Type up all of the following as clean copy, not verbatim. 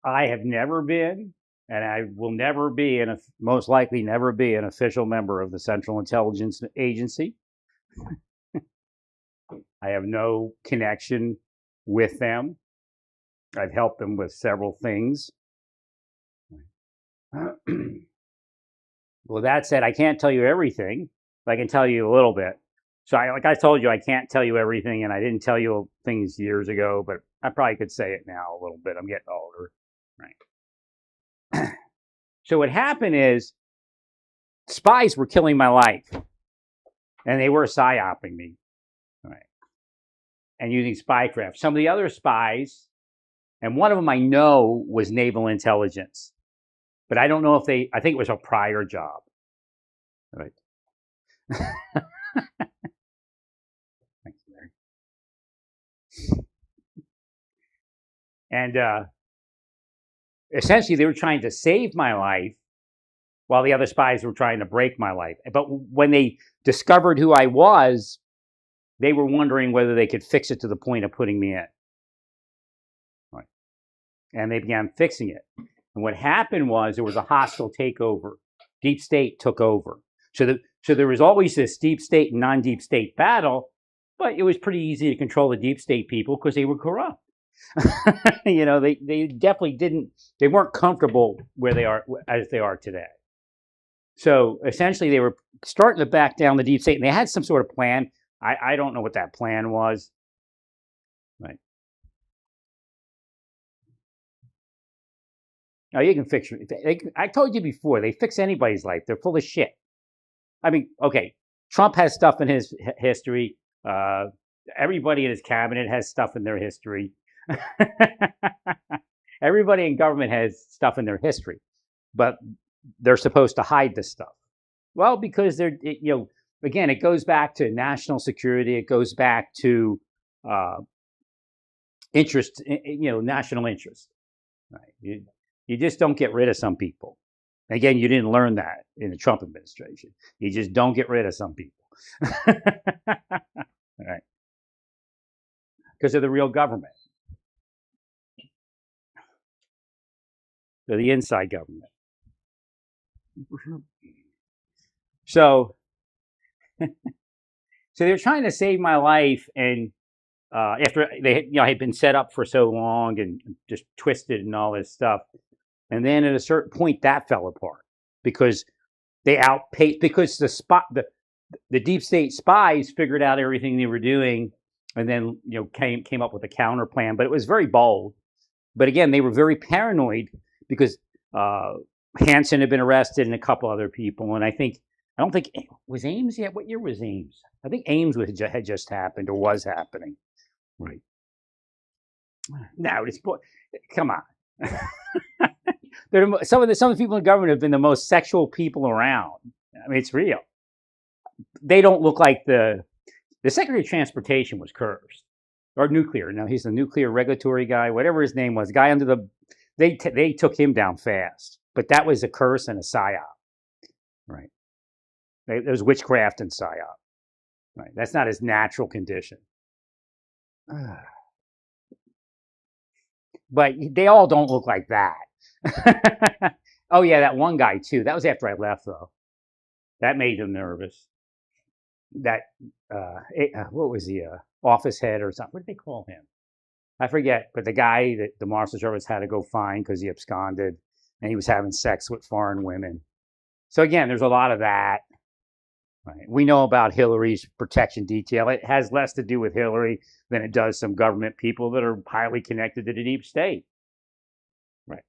I have never been, and I will never be, and most likely never be, an official member of the Central Intelligence Agency. I have no connection with them. I've helped them with several things. Well, that said, I can't tell you everything, but I can tell you a little bit. So, like I told you, I can't tell you everything, and I didn't tell you things years ago, but I probably could say it now a little bit. I'm getting older, right? So what happened is spies were killing my life, and they were psyoping me, right? And using spycraft. Some of the other spies, and one of them I know was naval intelligence, but I don't know if I think it was a prior job, right? Thanks, Mary. And essentially, they were trying to save my life while the other spies were trying to break my life. But when they discovered who I was, they were wondering whether they could fix it to the point of putting me in. Right. And they began fixing it. And what happened was there was a hostile takeover. Deep state took over. So there was always this deep state and non-deep state battle, but it was pretty easy to control the deep state people because they were corrupt. You know, they definitely they weren't comfortable where they are as they are today. So essentially they were starting to back down the deep state, and they had some sort of plan. I don't know what that plan was. Right. Now you can fix it. I told you before, they fix anybody's life. They're full of shit. I mean, okay, Trump has stuff in his history. Everybody in his cabinet has stuff in their history. Everybody in government has stuff in their history, but they're supposed to hide this stuff. Well, because again, it goes back to national security. It goes back to interest, national interest. Right? You just don't get rid of some people. Again, you didn't learn that in the Trump administration. You just don't get rid of some people. Right? Because of the real government. They're the inside government. So they're trying to save my life, and after they had been set up for so long and just twisted and all this stuff, and then at a certain point that fell apart because they outpaced, because the deep state spies figured out everything they were doing, and then came up with a counter plan, but it was very bold. But again, they were very paranoid because Hansen had been arrested and a couple other people, and I don't think was Ames yet. What year was Ames? I think Ames had just happened or was happening. Right. Now, come on. Some of the people in government have been the most sexual people around. I mean, it's real. They don't look like the Secretary of Transportation was cursed, or nuclear. No, he's the nuclear regulatory guy, whatever his name was. Guy under the they took him down fast, but that was a curse and a psyop. Right. There's witchcraft and psyop. Right. That's not his natural condition. But they all don't look like that. Oh yeah, that one guy too. That was after I left though. That made him nervous. That what was he? Office head or something? What did they call him? I forget. But the guy that the Marshal Service had to go find because he absconded and he was having sex with foreign women. So again, there's a lot of that. Right. We know about Hillary's protection detail. It has less to do with Hillary than it does some government people that are highly connected to the deep state. Right.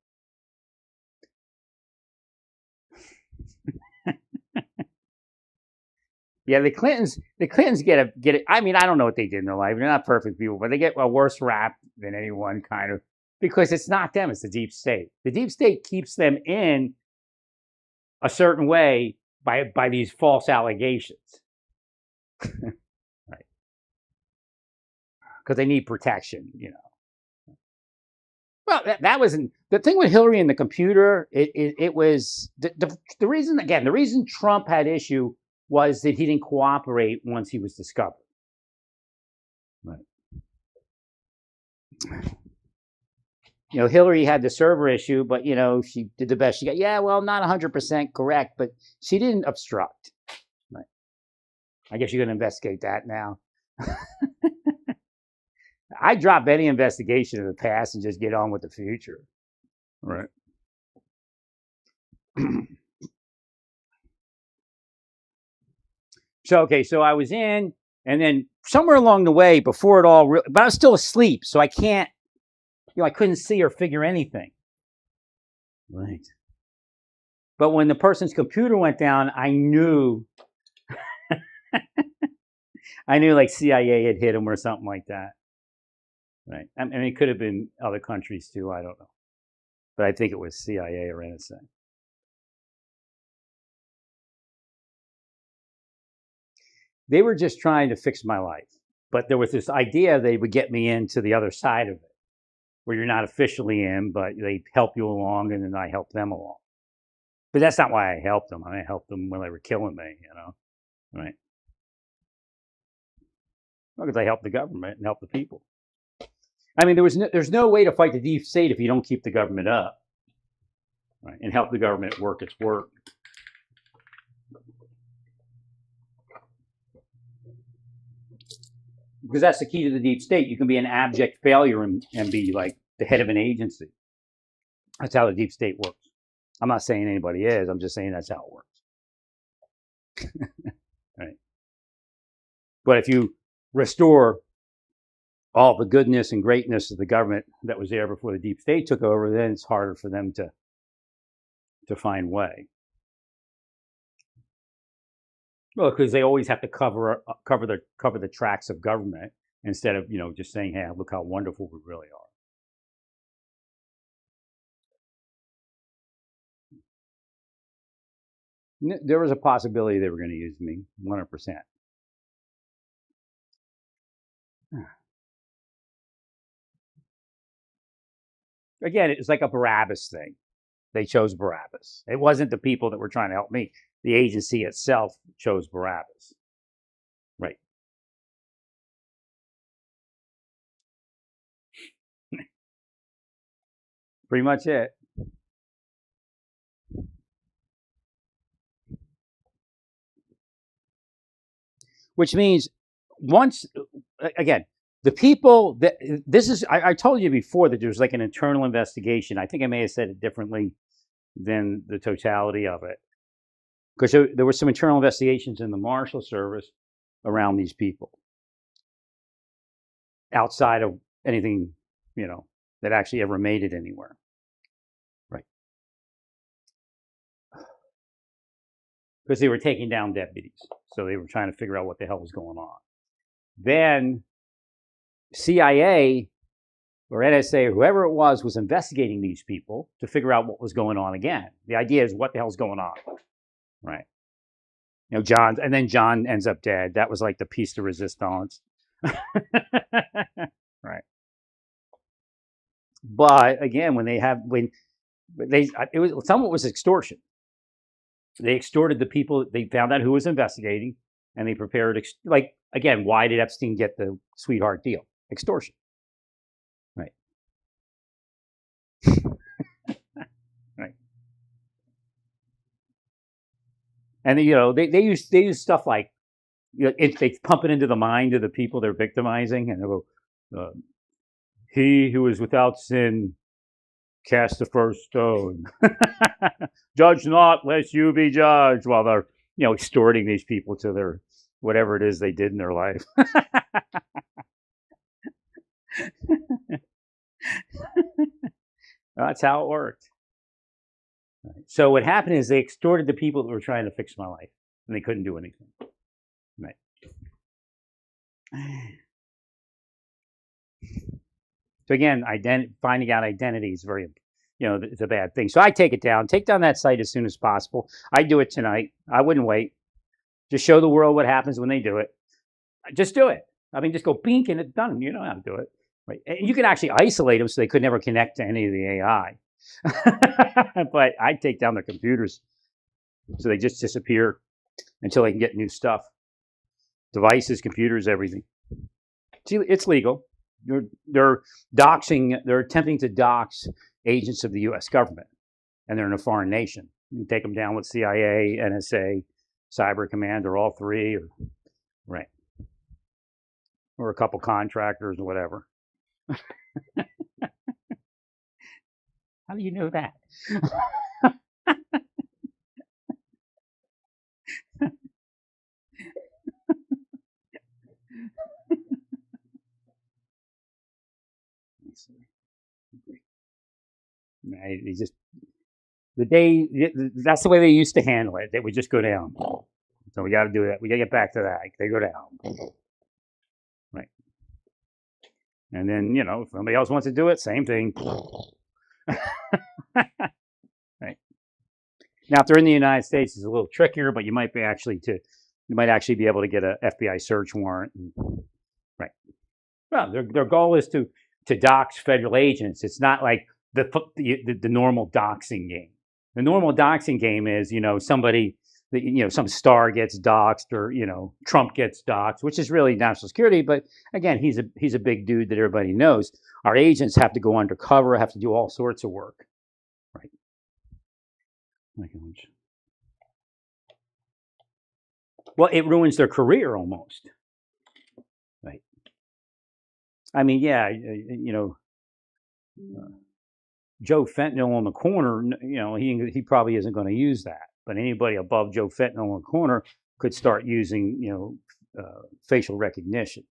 Yeah, the Clintons get it. I mean, I don't know what they did in their life. They're not perfect people, but they get a worse rap than anyone, kind of, because it's not them. It's the deep state. The deep state keeps them in a certain way by these false allegations. Right. Because they need protection, Well, that wasn't the thing with Hillary and the computer. It was the reason. Again, the reason Trump had issue was that he didn't cooperate once he was discovered. Right. Hillary had the server issue, but she did the best she got. Yeah, well, not 100% correct, but she didn't obstruct. Right. I guess you're going to investigate that now. I drop any investigation of the past and just get on with the future. Right. So I was in, and then somewhere along the way, before it all, but I was still asleep, so I can't, I couldn't see or figure anything. Right. But when the person's computer went down, I knew, like CIA had hit him or something like that. Right. I mean, it could have been other countries too. I don't know, but I think it was CIA or NSA. They were just trying to fix my life, but there was this idea they would get me into the other side of it, where you're not officially in, but they help you along, and then I help them along. But that's not why I helped them. I helped them when they were killing me, right? Well, because I helped the government and helped the people. I mean, there's no way to fight the deep state if you don't keep the government up, right? And help the government work its work. Because that's the key to the deep state. You can be an abject failure and be like the head of an agency. That's how the deep state works. I'm not saying anybody is. I'm just saying that's how it works. Right. But if you restore all the goodness and greatness of the government that was there before the deep state took over, then it's harder for them to find way. Well, because they always have to cover the tracks of government instead of just saying, "Hey, look how wonderful we really are." There was a possibility they were going to use me, 100%. Again, it was like a Barabbas thing. They chose Barabbas. It wasn't the people that were trying to help me. The agency itself chose Barabbas. Right. Pretty much it. Which means once, again, the people that I told you before that there's like an internal investigation. I think I may have said it differently than the totality of it. Because there were some internal investigations in the Marshal Service around these people. Outside of anything, that actually ever made it anywhere. Right. Because they were taking down deputies. So they were trying to figure out what the hell was going on. Then CIA or NSA or whoever it was investigating these people to figure out what was going on again. The idea is, what the hell's going on? Right. And then John ends up dead. That was like the piece de resistance. Right. But again, some of it was extortion. They extorted the people. They found out who was investigating, and they prepared. Again, why did Epstein get the sweetheart deal? Extortion. Right. Right. And they use stuff like, they pump it into the mind of the people they're victimizing, and they go, "He who is without sin, cast the first stone. Judge not, lest you be judged," while they're extorting these people to their whatever it is they did in their life. That's how it worked. Right. So what happened is they extorted the people that were trying to fix my life, and they couldn't do anything. Right. So again, finding out identity is very, it's a bad thing. So I take it down. Take down that site as soon as possible. I do it tonight. I wouldn't wait. Just show the world what happens when they do it. Just do it. I mean, just go bink and it's done. You know how to do it. Right. And you can actually isolate them so they could never connect to any of the AI. But I take down their computers so they just disappear until they can get new stuff. Devices, computers, everything. See, it's legal. they're doxing. They're attempting to dox agents of the U.S. government, and they're in a foreign nation. You can take them down with CIA, NSA, Cyber Command, or all three, or right, or a couple contractors or whatever. How do you know that? They just that's the way they used to handle it. They would just go down. So we got to do that. We got to get back to that. They go down. Right. And then, if somebody else wants to do it, same thing. Right. Now, if they're in the United States, it's a little trickier, but you might actually be able to get a FBI search warrant. Right. Well, their goal is to dox federal agents. It's not like the normal doxing game. The normal doxing game is, somebody, some star gets doxed, or Trump gets doxed, which is really national security. But again, he's a big dude that everybody knows. Our agents have to go undercover, have to do all sorts of work, right? Well, it ruins their career almost, right? I mean, yeah, Joe Fentanyl on the corner, he probably isn't going to use that. But anybody above Joe Fentanyl on the corner could start using, facial recognition.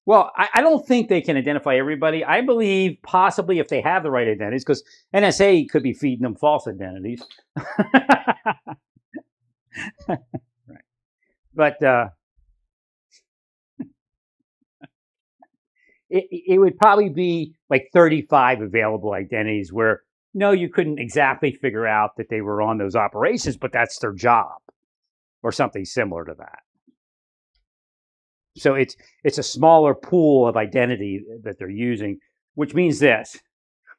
Well, I don't think they can identify everybody. I believe possibly if they have the right identities, because NSA could be feeding them false identities. Right. But it would probably be like 35 available identities where, no, you couldn't exactly figure out that they were on those operations, but that's their job, or something similar to that. So it's a smaller pool of identity that they're using, which means this: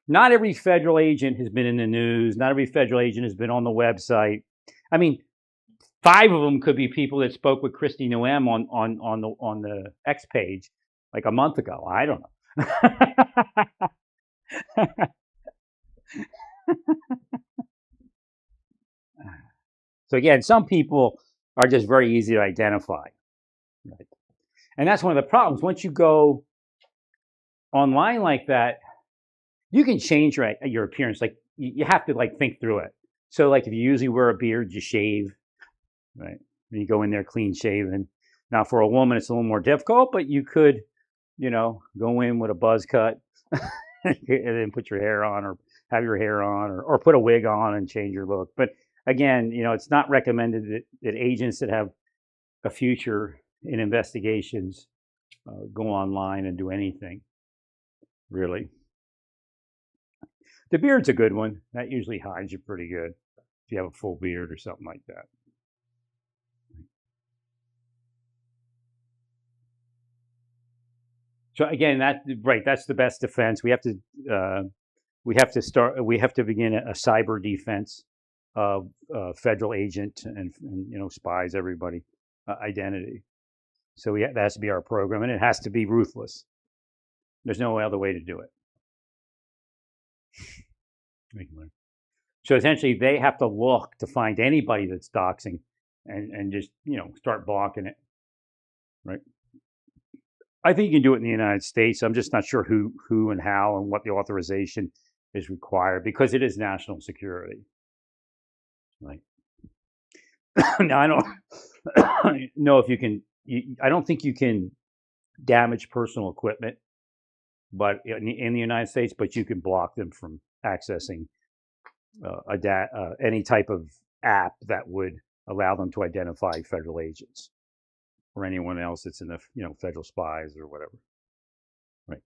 not every federal agent has been in the news. Not every federal agent has been on the website. I mean, 5 of them could be people that spoke with Christy Noem on the X page like a month ago. I don't know. So again, some people are just very easy to identify. Right? And that's one of the problems. Once you go online like that, you can change your appearance. Like you have to think through it. So like if you usually wear a beard, you shave, right? And you go in there clean shaven. Now for a woman, it's a little more difficult, but you could, go in with a buzz cut and then put your hair on, or have your hair on, or put a wig on and change your look. But again, it's not recommended that agents that have a future in investigations go online and do anything, really. The beard's a good one. That usually hides you pretty good if you have a full beard or something like that. So again, that's the best defense. We have to begin a cyber defense of federal agent and spies, everybody, identity. So that has to be our program, and it has to be ruthless. There's no other way to do it. So essentially, they have to look to find anybody that's doxing, and just start blocking it. Right. I think you can do it in the United States. I'm just not sure who and how and what the authorization is required, because it is national security. Right. Now, I don't know if you can. I don't think you can damage personal equipment, but in the United States, but you can block them from accessing any type of app that would allow them to identify federal agents or anyone else that's in the federal spies or whatever. Right.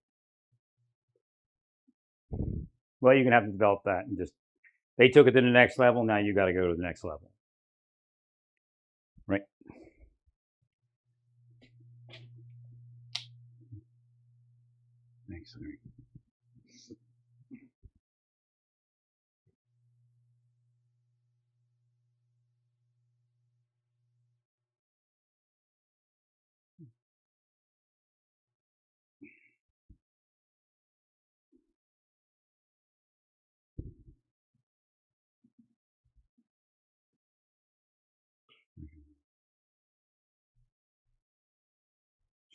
Well, you're gonna have to develop that, and just they took it to the next level. Now you got to go to the next level. Right. Thanks.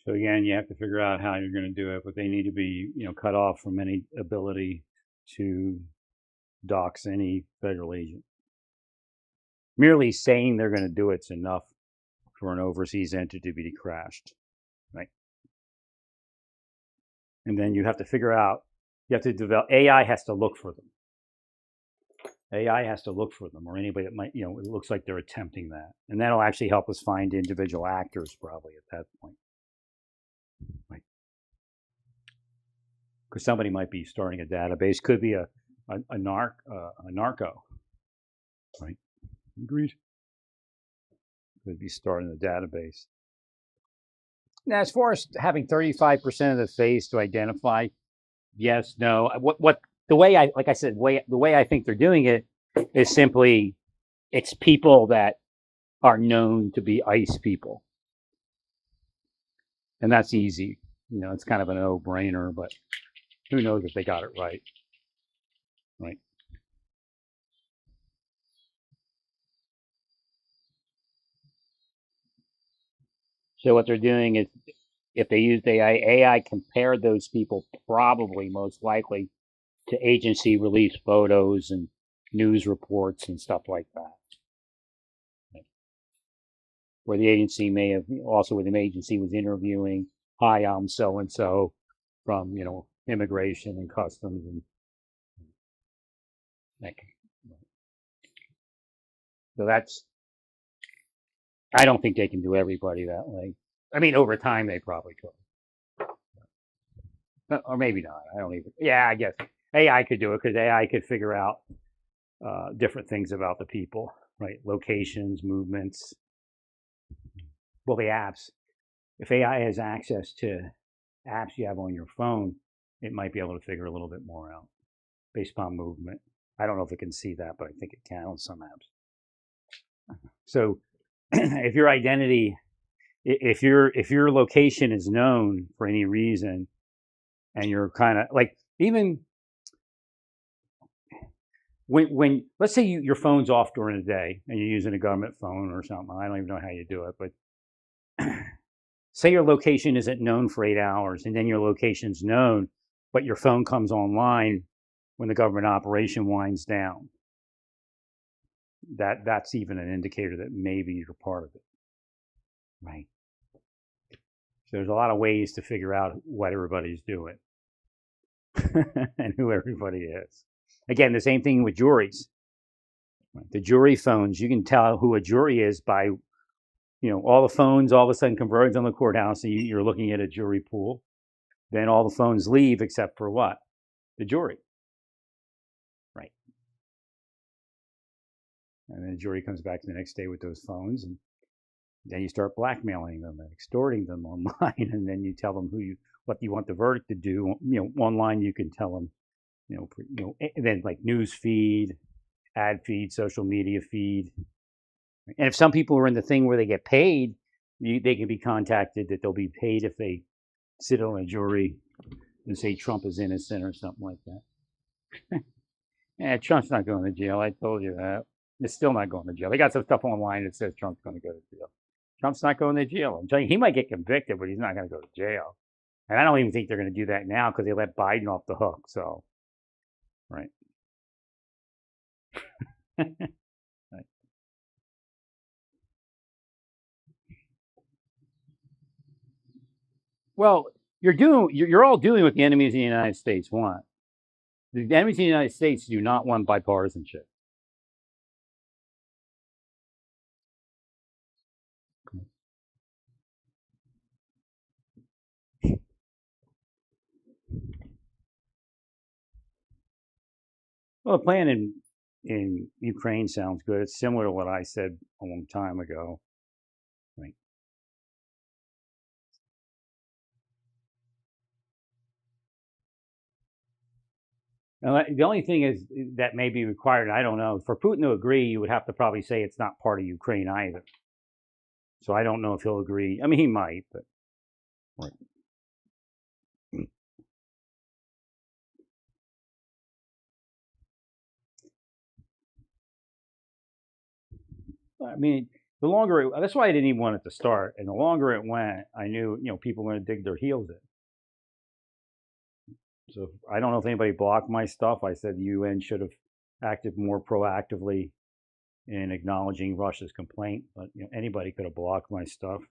So again, you have to figure out how you're going to do it, but they need to be, cut off from any ability to dox any federal agent. Merely saying they're going to do it's enough for an overseas entity to be crashed, right? And then you have to figure out, you have to develop, AI has to look for them. AI has to look for them, or anybody that might, it looks like they're attempting that. And that'll actually help us find individual actors probably at that point. Right. Because somebody might be starting a database, could be a narco, right? Agreed. Could be starting a database. Now, as far as having 35% of the face to identify, yes, no. What the way I, like I said, the way I think they're doing it is simply, it's people that are known to be ICE people, and that's easy. It's kind of a no-brainer, but who knows if they got it right, right? So what they're doing is, if they used AI compared those people probably most likely to agency released photos and news reports and stuff like that. Where the agency may have, also where the agency was interviewing, hi, I'm so and so from, immigration and customs and that. So that's, I don't think they can do everybody that way. I mean, over time they probably could, or maybe not. I don't even. Yeah, I guess AI could do it because AI could figure out different things about the people, right? Locations, movements. Well, the apps. If AI has access to apps you have on your phone, it might be able to figure a little bit more out based upon movement. I don't know if it can see that, but I think it can on some apps. So if your identity, if your location is known for any reason, and you're kind of like, even when let's say your phone's off during the day and you're using a government phone or something, I don't even know how you do it, but say your location isn't known for 8 hours, and then your location's known, but your phone comes online when the government operation winds down. That's even an indicator that maybe you're part of it, right? So there's a lot of ways to figure out what everybody's doing and who everybody is. Again, the same thing with juries. The jury phones, you can tell who a jury is by, all the phones all of a sudden converge on the courthouse, and you're looking at a jury pool. Then all the phones leave except for what? The jury. Right. And then the jury comes back the next day with those phones, and then you start blackmailing them and extorting them online, and then you tell them what you want the verdict to do. Online you can tell them, and then like news feed, ad feed, social media feed. And if some people are in the thing where they get paid, they can be contacted that they'll be paid if they sit on a jury and say Trump is innocent or something like that. Yeah, Trump's not going to jail. I told you that. He's still not going to jail. They got some stuff online that says Trump's going to go to jail. Trump's not going to jail. I'm telling you, he might get convicted, but he's not going to go to jail. And I don't even think they're going to do that now because they let Biden off the hook. So, right. Right. Well, you're all doing what the enemies of the United States want. The enemies of the United States do not want bipartisanship. Well, the plan in Ukraine sounds good. It's similar to what I said a long time ago. Right. Now, the only thing is that may be required. I don't know. For Putin to agree, you would have to probably say it's not part of Ukraine either. So I don't know if he'll agree. I mean, he might, but right. I mean, the longer that's why I didn't even want it to start. And the longer it went, I knew, people were going to dig their heels in. So I don't know if anybody blocked my stuff. I said the UN should have acted more proactively in acknowledging Russia's complaint, but anybody could have blocked my stuff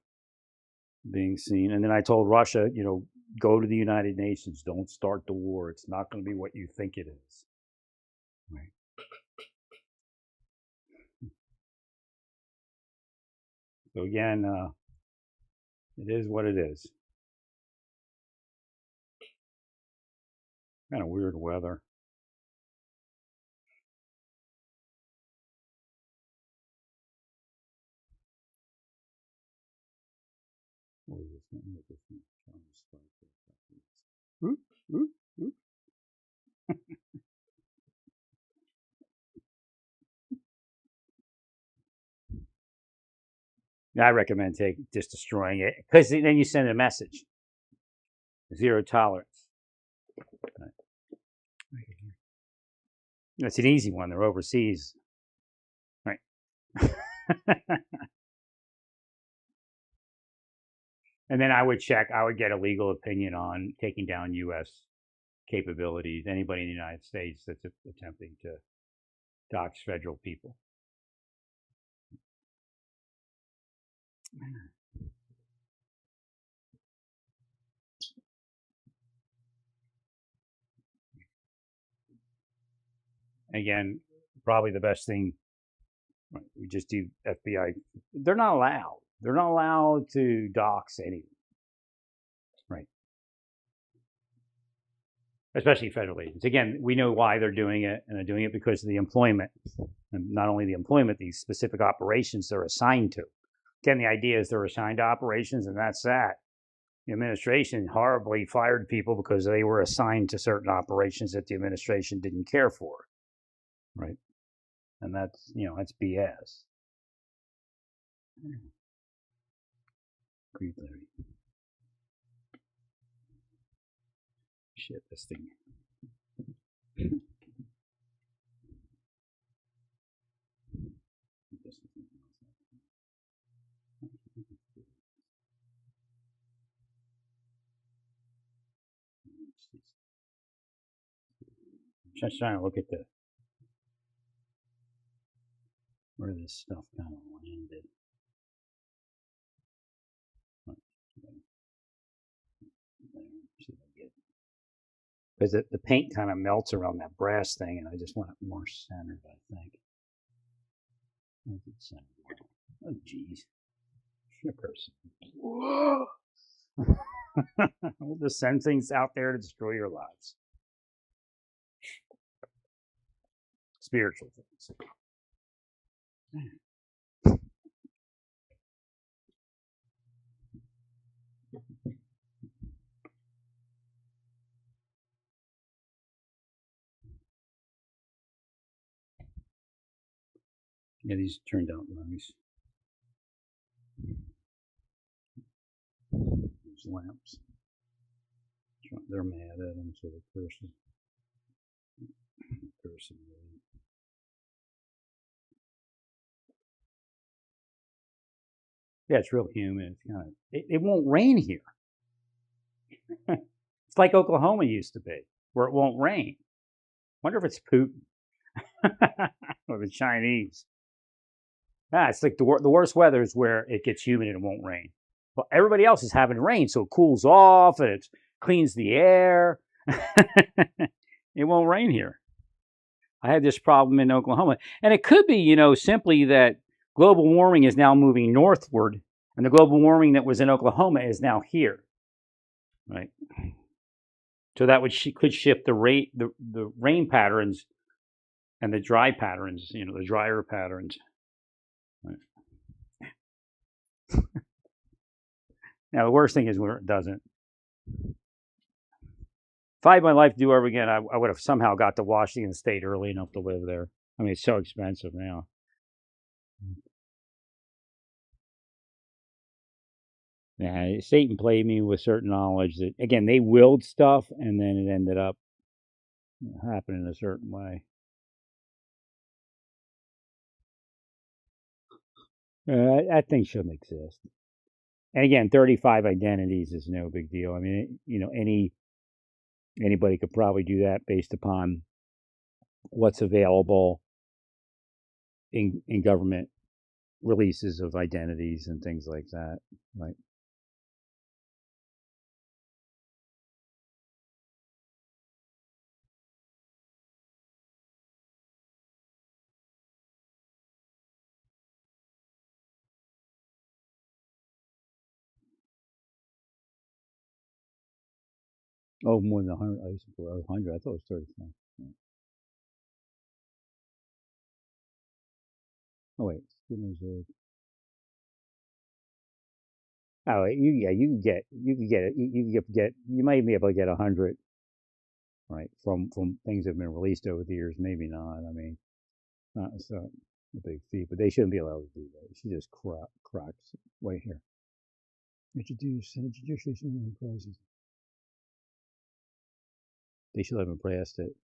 being seen. And then I told Russia, go to the United Nations. Don't start the war. It's not going to be what you think it is. Right. So again, it is what it is. Kind of weird weather. What is this? Oop, oop, oop. I recommend just destroying it, because then you send a message. Zero tolerance. Right. That's an easy one. They're overseas. Right. And then I would get a legal opinion on taking down U.S. capabilities. Anybody in the United States that's attempting to dox federal people. Again, probably the best thing, we just do FBI. They're not allowed. They're not allowed to dox anyone. Right. Especially federal agents. Again, we know why they're doing it, and they're doing it because of the employment. And not only the employment, these specific operations they're assigned to. Again, the idea is they're assigned to operations, and that's that. The administration horribly fired people because they were assigned to certain operations that the administration didn't care for. Right. And that's, that's BS. Agreed, Larry. Shit, this thing. Just trying to look at where this stuff kind of landed. Because the paint kind of melts around that brass thing, and I just want it more centered, I think. Where's it centered? Oh, jeez. Your person. We'll just send things out there to destroy your lives. Spiritual things. Yeah, these turned out nice. These lamps. They're mad at them, so they're cursing. Yeah, it's real humid. It's kind of, it won't rain here. It's like Oklahoma used to be, where it won't rain. Wonder if it's Putin or the Chinese. It's like the worst weather is where it gets humid and it won't rain. But everybody else is having rain, so it cools off and it cleans the air. It won't rain here. I had this problem in Oklahoma. And it could be, simply that global warming is now moving northward, and the global warming that was in Oklahoma is now here. Right? So that could shift the rain patterns and the dry patterns, the drier patterns. Right. Now, the worst thing is where it doesn't. If I had my life to do over again, I would have somehow got to Washington State early enough to live there. I mean, it's so expensive now. Yeah, Satan played me with certain knowledge that, again, they willed stuff, and then it ended up happening a certain way. That thing shouldn't exist. And again, 35 identities is no big deal. I mean, anybody could probably do that based upon what's available in government releases of identities and things like that. Right. Oh, more than 100. I used to 100. I thought it was 35. Yeah. Oh wait, student reserve. Oh, yeah, you might be able to get 100, right, from things that have been released over the years. Maybe not. I mean, not so a big fee, but they shouldn't be allowed to do that. She just cracks. Wait here. Introduce judicial process. They should have him passed it.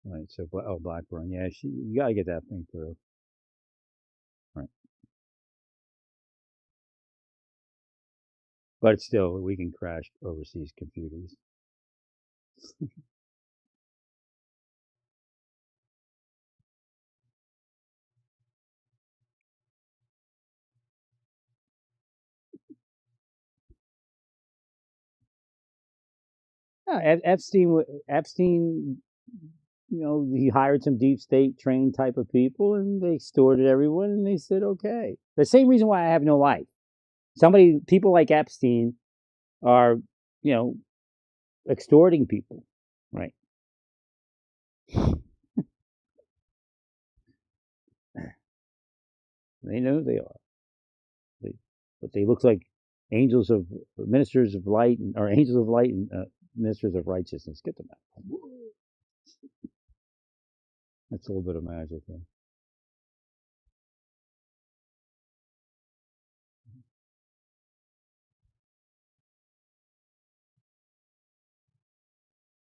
Right. So, Blackburn. Yeah, you gotta get that thing through. Right. But still, we can crash overseas computers. Yeah, Epstein, he hired some deep state trained type of people, and they extorted everyone, and they said okay. The same reason why I have no life. People like Epstein are, you know, extorting people, right? They know they are, they, but they look like angels of ministers of light, or angels of light and ministers of righteousness. Get them out. That's a little bit of magic. Yeah.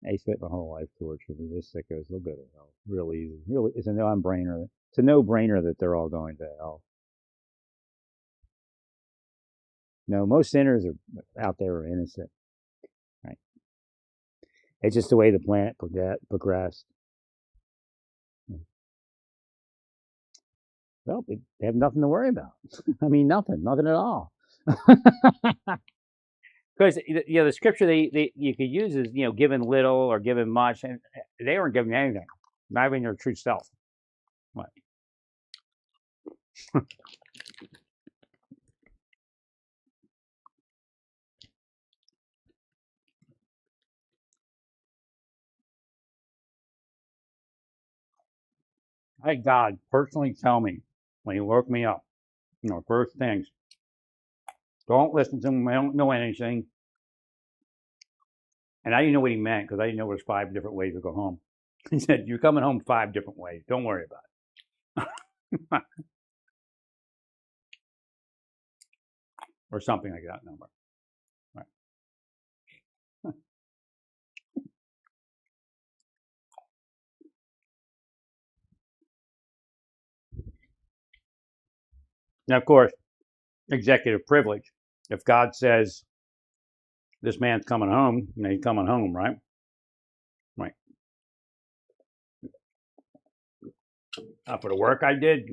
I spent my whole life torturing me. This sickos, they'll go to hell. Real easy. Really, it's a no-brainer. It's a no-brainer that they're all going to hell. No, most sinners are out there are innocent. Right? It's just the way the planet progressed. Well, they have nothing to worry about. I mean, nothing at all. Because the scripture you could use is given little or given much, and they weren't given anything, not even their true self. What? I had God personally tell me when He woke me up, first things, don't listen to them. I don't know anything. And I didn't know what He meant because I didn't know there's 5 different ways to go home. He said, "You're coming home 5 different ways. Don't worry about it," or something like that number. Right. Now, of course, executive privilege. If God says this man's coming home, he's coming home, right? Right. For the work I did.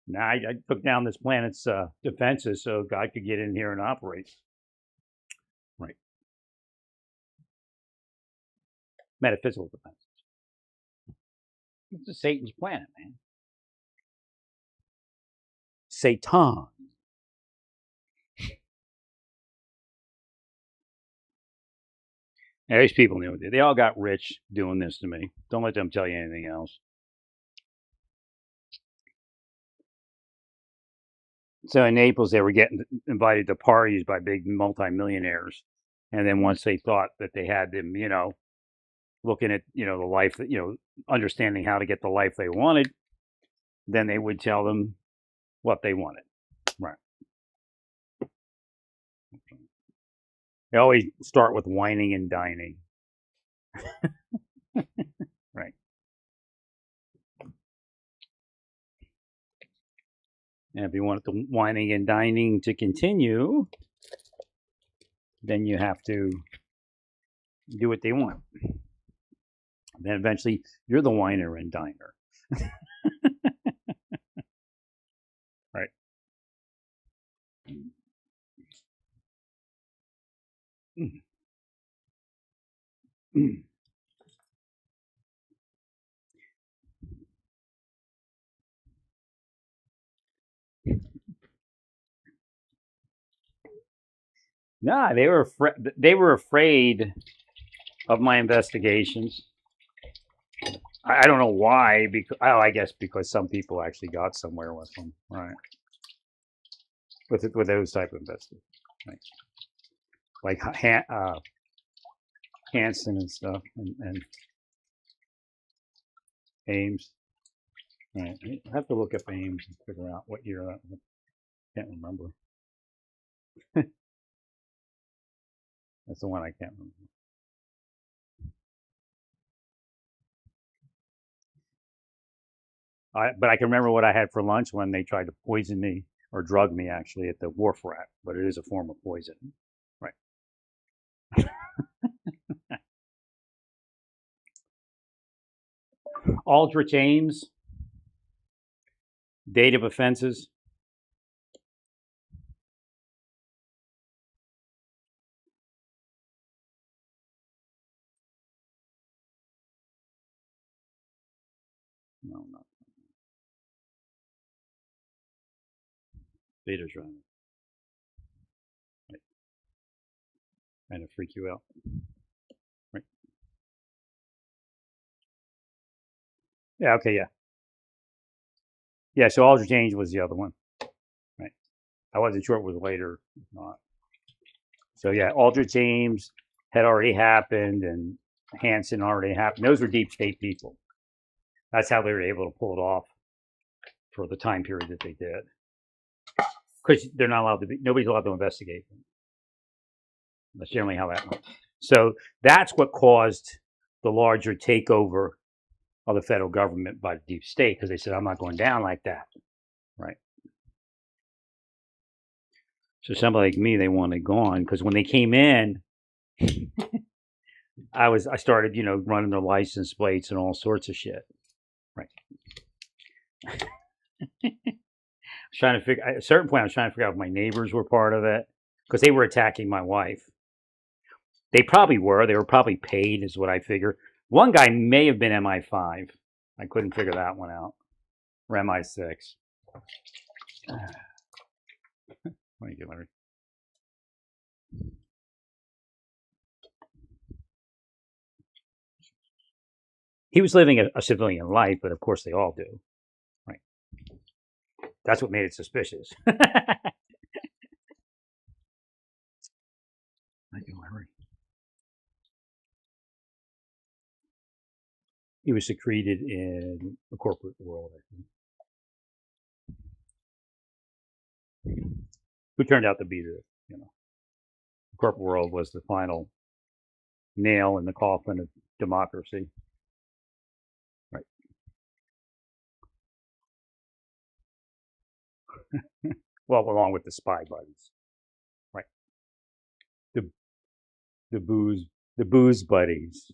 Now I took down this planet's defenses so God could get in here and operate. Right. Metaphysical defenses. It's a Satan's planet, man. Satan. Yeah, these people knew it. They all got rich doing this to me. Don't let them tell you anything else. So in Naples, they were getting invited to parties by big multimillionaires, and then once they thought that they had them, looking at the life that understanding how to get the life they wanted, then they would tell them what they wanted. Right. They always start with whining and dining. Right. And if you want the whining and dining to continue, then you have to do what they want. Then eventually you're the whiner and diner. Right. Nah, they were afraid of my investigations. I don't know why. Because I guess because some people actually got somewhere with them, right? With those type of investigations, right? Like Hanson and stuff, and Ames. Right. I have to look up Ames and figure out what year that was. Can't remember. That's the one I can't remember. But I can remember what I had for lunch when they tried to poison me or drug me actually at the wharf rat. But it is a form of poison, right? Aldrich Ames, date of offenses. No, not Beta's running. Right. Trying to freak you out. Right. Yeah. Okay. Yeah. Yeah. So Aldrich Ames was the other one. Right. I wasn't sure it was later. Not. So yeah, Aldrich Ames had already happened, and Hanson already happened. Those were deep state people. That's how they were able to pull it off for the time period that they did. Because they're not allowed to be. Nobody's allowed to investigate them. That's generally how that went. So that's what caused the larger takeover of the federal government by the deep state, because they said, I'm not going down like that. Right. So somebody like me, they wanted gone, because when they came in, I started, running their license plates and all sorts of shit. Right. Trying to figure at a certain point, I was trying to figure out if my neighbors were part of it, because they were attacking my wife. They probably were. They were probably paid, is what I figure. One guy may have been MI5. I couldn't figure that one out. Or MI6. Thank you, Larry. He was living a civilian life, but of course they all do. Right. That's what made it suspicious. Thank you, Larry. He was secreted in the corporate world, I think. Who turned out to be the corporate world was the final nail in the coffin of democracy. Right. Well, along with the spy buddies. Right. The the booze buddies.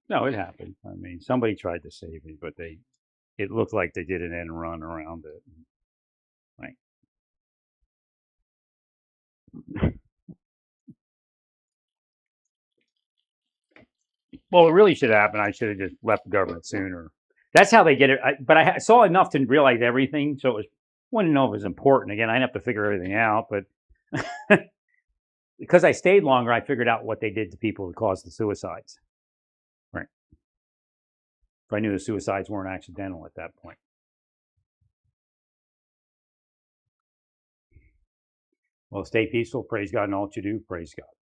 No, it happened. I mean, somebody tried to save me, but it looked like they did an end run around it. Right. Well, it really should happen. I should have just left the government sooner. That's how they get it. But I saw enough to realize everything, so it was. I wanted to know if it was important. Again, I'd have to figure everything out, but because I stayed longer, I figured out what they did to people who caused the suicides. Right. If I knew the suicides weren't accidental at that point. Well, stay peaceful. Praise God in all that you do. Praise God.